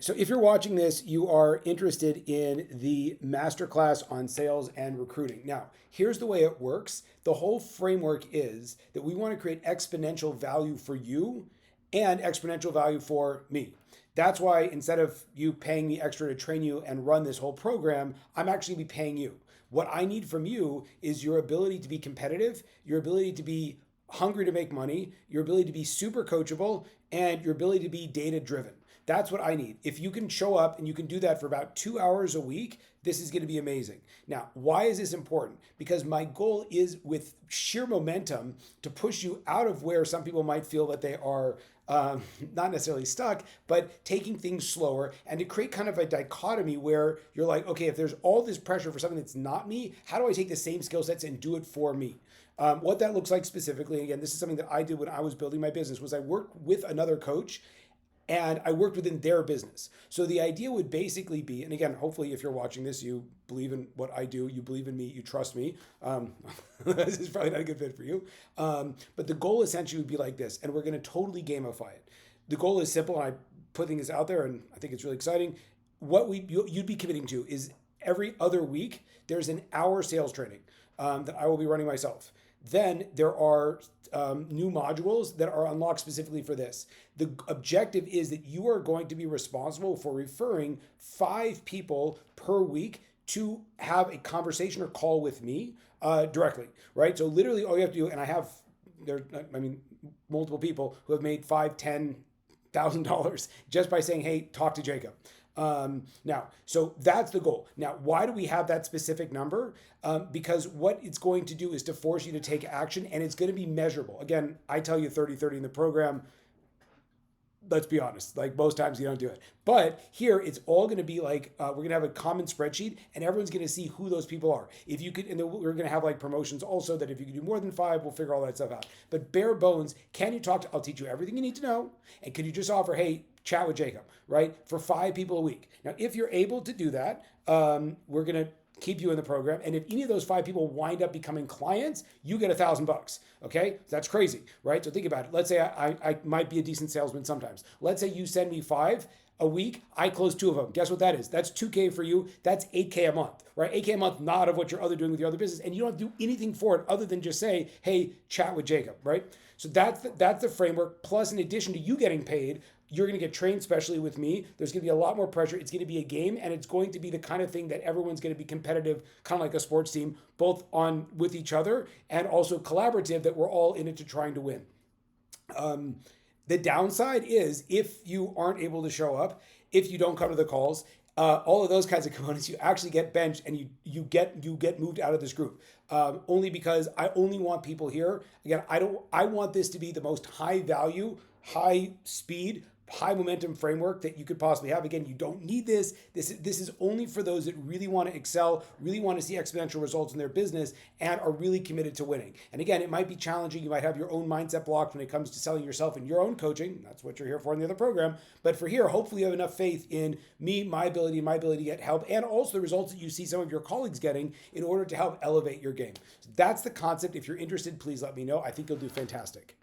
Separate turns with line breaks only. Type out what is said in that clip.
So if you're watching this, you are interested in the masterclass on sales and recruiting. Now, here's the way it works. The whole framework is that we want to create exponential value for you and exponential value for me. That's why instead of you paying me extra to train you and run this whole program, I'm actually be paying you. What I need from you is your ability to be competitive, your ability to be hungry to make money, your ability to be super coachable, and your ability to be data driven. That's what I need. If you can show up and you can do that for about 2 hours a week, this is going to be amazing. Now, why is this important? Because my goal is with sheer momentum to push you out of where some people might feel that they are not necessarily stuck, but taking things slower and to create kind of a dichotomy where you're like, okay, if there's all this pressure for something that's not me, how do I take the same skill sets and do it for me? What that looks like specifically, again, this is something that I did when I was building my business, was I worked with another coach and I worked within their business. So the idea would basically be, and again, hopefully, if you're watching this, you believe in what I do, you believe in me, you trust me. This is probably not a good fit for you. But the goal essentially would be like this, and we're going to totally gamify it. The goal is simple, and I put things out there, and I think it's really exciting. What you'd be committing to is every other week there's an hour sales training that I will be running myself. Then there are new modules that are unlocked specifically for this. The objective is that you are going to be responsible for referring 5 people per week to have a conversation or call with me directly, right? So literally all you have to do, and I have multiple people who have made $5,000, $10,000 just by saying, hey, talk to Jacob. Now, so that's the goal. Now, why do we have that specific number? Because what it's going to do is to force you to take action, and it's going to be measurable. Again, I tell you 30-30 in the program. Let's be honest, like most times you don't do it. But here it's all going to be like, we're going to have a common spreadsheet and everyone's going to see who those people are. If you could, and then we're going to have like promotions also that if you can do more than 5, we'll figure all that stuff out. But bare bones, can you talk to, I'll teach you everything you need to know. And can you just offer, hey, chat with Jacob, right? For 5 people a week. Now, if you're able to do that, we're going to keep you in the program. And if any of those 5 people wind up becoming clients, you get $1,000. Okay, that's crazy, right? So think about it. Let's say I might be a decent salesman sometimes. Let's say you send me 5 a week, I close 2 of them. Guess what that is? That's 2K for you. That's 8K a month, right? 8K a month, not of what you're doing with your other business, and you don't have to do anything for it other than just say, "Hey, chat with Jacob," right? So that's the framework. Plus, in addition to you getting paid, you're going to get trained specially with me. There's going to be a lot more pressure. It's going to be a game, and it's going to be the kind of thing that everyone's going to be competitive, kind of like a sports team, both on with each other and also collaborative. That we're all in it to trying to win. The downside is if you aren't able to show up, if you don't come to the calls, all of those kinds of components, you actually get benched and you get moved out of this group. Only because I only want people here. Again, I want this to be the most high value, high speed, high momentum framework that you could possibly have. Again, you don't need this. This is only for those that really want to excel, really want to see exponential results in their business, and are really committed to winning. And again, it might be challenging. You might have your own mindset blocked when it comes to selling yourself in your own coaching. That's what you're here for in the other program. But for here, hopefully you have enough faith in me, my ability to get help, and also the results that you see some of your colleagues getting in order to help elevate your game. So that's the concept. If you're interested, please let me know. I think you'll do fantastic.